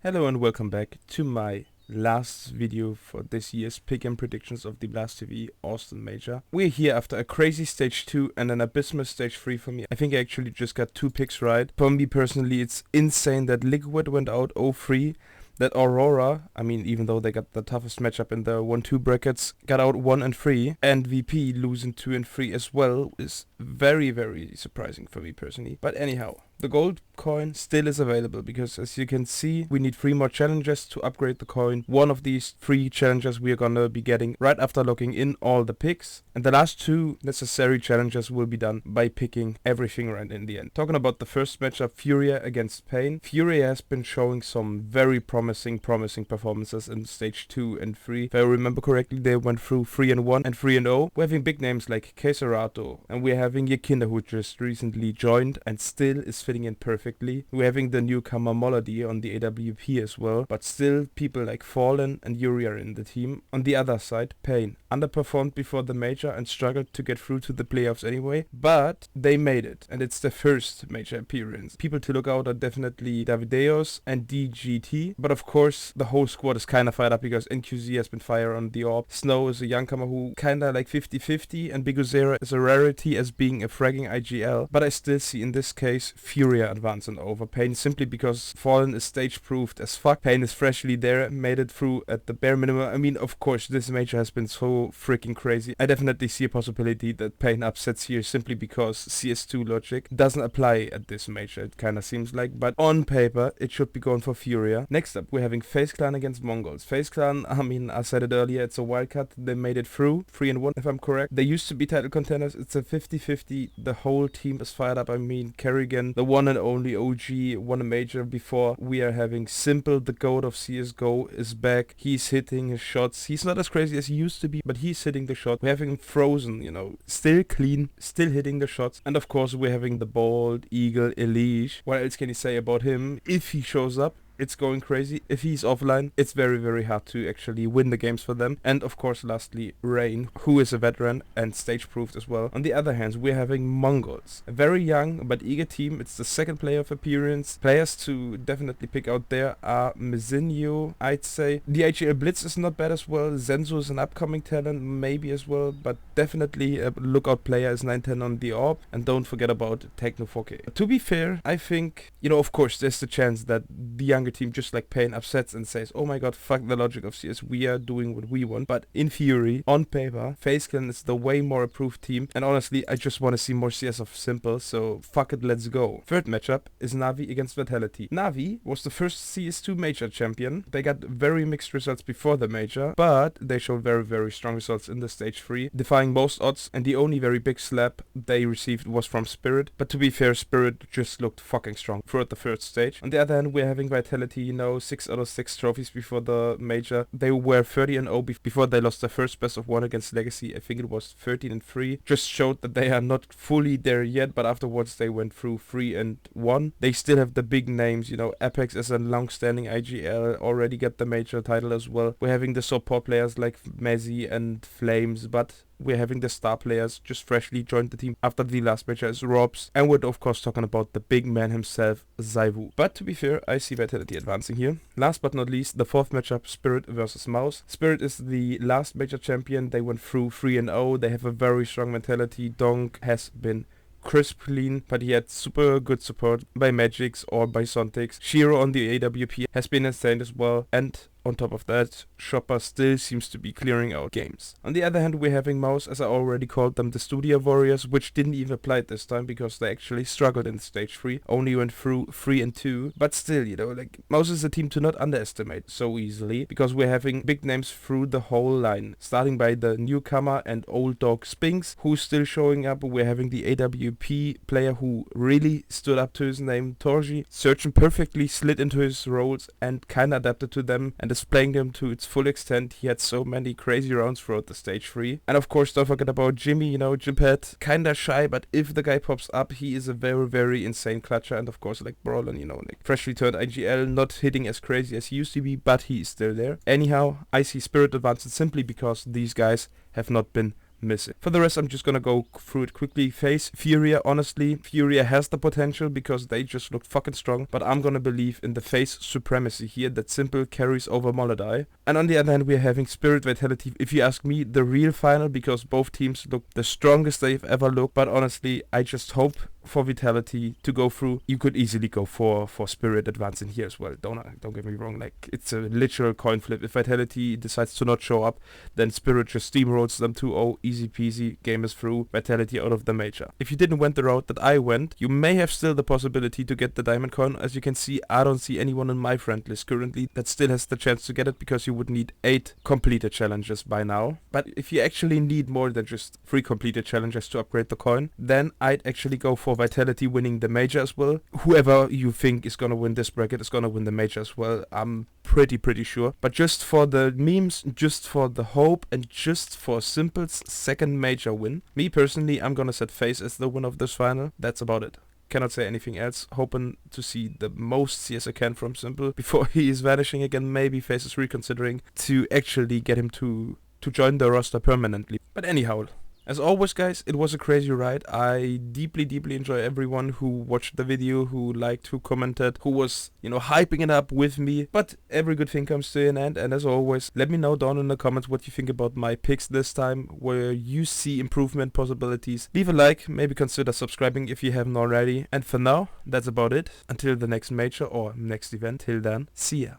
Hello and welcome back to my last video for this year's pick'em predictions of the BlastTV Austin Major. We're here after a crazy stage 2 and an abysmal stage 3 for me. I think I actually just got 2 picks right. For me personally, it's insane that Liquid went out 0-3. That Aurora, I mean, even though they got the toughest matchup in the 1-2 brackets, got out 1-3, and VP losing 2-3 as well is very, very surprising for me personally. But anyhow, the gold coin still is available because, as you can see, we need 3 more challenges to upgrade the coin. One of these 3 challenges we are gonna be getting right after locking in all the picks, and the last 2 necessary challenges will be done by picking everything right in the end. Talking about the first matchup, Furia against Pain. Furia has been showing some very promising performances in stage 2 and 3. If I remember correctly, they went through 3-1 and 3-0. We're having big names like Keserato, and we're having Yekinda, who just recently joined and still is fitting in perfectly. We're having the newcomer Molody on the AWP as well, but still people like Fallen and Yuri are in the team. On the other side, Pain underperformed before the major and struggled to get through to the playoffs anyway, but they made it, and it's the first major appearance. People to look out are definitely Davideos and DGT, but of course the whole squad is kinda fired up because NQZ has been fired on the AWP. Snow is a youngcomer who kinda like 50-50, and Biguzera is a rarity as being a fragging IGL, but I still see in this case Furia advancing over Pain simply because Fallen is stage proofed as fuck. Pain is freshly there, made it through at the bare minimum. I mean, of course this major has been so freaking crazy. I definitely see a possibility that Pain upsets here simply because CS2 logic doesn't apply at this major, it kinda seems like, but on paper it should be going for Furia. Next up, we're having FaZe Clan against Mongols. FaZe Clan, I mean, I said it earlier, it's a wildcard. They made it through 3-1 if I'm correct. They used to be title contenders. It's a 50-50. The whole team is fired up. I mean, Kerrigan, the one and only OG, won a major before. We are having Simple, the goat of CSGO, is back. He's hitting his shots. He's not as crazy as he used to be, but he's hitting the shot. We're having Frozen, you know, still clean, still hitting the shots. And of course, we're having the bald Eagle Elish. What else can you say about him? If he shows up, it's going crazy. If he's offline, it's very, very hard to actually win the games for them. And of course, lastly, Rain, who is a veteran and stage-proofed as well. On the other hand, we're having Mongols. A very young but eager team. It's the second playoff appearance. Players to definitely pick out there are Mizinho, I'd say. The IGL Blitz is not bad as well. Zenzo is an upcoming talent, maybe as well. But definitely a lookout player is 910 on the AWP. And don't forget about Techno 4K. To be fair, I think, you know, of course, there's the chance that the younger team just like Pain upsets and says, oh my god, fuck the logic of CS, we are doing what we want. But in theory, on paper, FaZe Clan is the way more approved team, and honestly I just want to see more CS of Simple, so fuck it, let's go. Third matchup is Na'Vi against Vitality. Na'Vi was the first CS2 major champion. They got very mixed results before the major, but they showed very, very strong results in the stage 3, defying most odds, and the only very big slap they received was from Spirit. But to be fair, Spirit just looked fucking strong throughout the first stage. On the other hand, we're having Vitality, you know, 6 out of 6 trophies before the major. They were 30-0 before they lost their first best of 1 against Legacy. I think it was 13-3. Just showed that they are not fully there yet, but afterwards they went through 3-1. They still have the big names, you know, Apex as a long-standing IGL already got the major title as well. We're having the support players like Mezzy and Flames, but we're having the star players just freshly joined the team after the last major as Robs, and we're of course talking about the big man himself, Zaiwu. But to be fair, I see Vitality advancing here. Last but not least, the fourth matchup, Spirit versus Mouse. Spirit is the last major champion. They went through 3-0. They have a very strong mentality. Donk has been crisp clean, but he had super good support by Magix or by Sontix. Shiro on the AWP has been insane as well, and on top of that, Chopper still seems to be clearing out games. On the other hand, we're having Mouse, as I already called them, the Studio Warriors, which didn't even apply this time because they actually struggled in stage 3, only went through 3-2, but still, you know, like, Mouse is a team to not underestimate so easily, because we're having big names through the whole line, starting by the newcomer and old dog Spinks, who's still showing up. We're having the AWP player who really stood up to his name, Torji. Surgeon perfectly slid into his roles and kinda adapted to them, and is playing them to its full extent. He had so many crazy rounds throughout the stage 3. And of course, don't forget about Jimmy, you know, Jimpet, kinda shy, but if the guy pops up, he is a very, very insane clutcher. And of course, like Brawlin, you know, like freshly turned IGL, not hitting as crazy as he used to be, but he is still there. Anyhow, I see Spirit advancing simply because these guys have not been missing. For the rest, I'm just gonna go through it quickly. FaZe, Furia, honestly, Furia has the potential because they just looked fucking strong, but I'm gonna believe in the FaZe supremacy here, that Simple carries over Molodai. And on the other hand, we're having Spirit, Vitality, if you ask me, the real final, because both teams look the strongest they've ever looked, but honestly, I just hope for Vitality to go through. You could easily go for Spirit advancing here as well. Don't get me wrong, like, it's a literal coin flip. If Vitality decides to not show up, then Spirit just steamrolls them 2-0, easy peasy, game is through, Vitality out of the major. If you didn't went the route that I went, you may have still the possibility to get the diamond coin. As you can see, I don't see anyone in my friend list currently that still has the chance to get it, because you would need 8 completed challenges by now. But if you actually need more than just 3 completed challenges to upgrade the coin, then I'd actually go for Vitality winning the major as well. Whoever you think is gonna win this bracket is gonna win the major as well. I'm pretty sure. But just for the memes, just for the hope, and just for Simple's second major win, me personally, I'm gonna set FaZe as the winner of this final. That's about it. Cannot say anything else. Hoping to see the most CS I can from Simple before he is vanishing again. Maybe FaZe is reconsidering to actually get him to join the roster permanently. But anyhow, as always, guys, it was a crazy ride. I deeply enjoy everyone who watched the video, who liked, who commented, who was, hyping it up with me. But every good thing comes to an end. And as always, let me know down in the comments what you think about my picks this time, where you see improvement possibilities. Leave a like, maybe consider subscribing if you haven't already. And for now, that's about it. Until the next major or next event. Till then, see ya.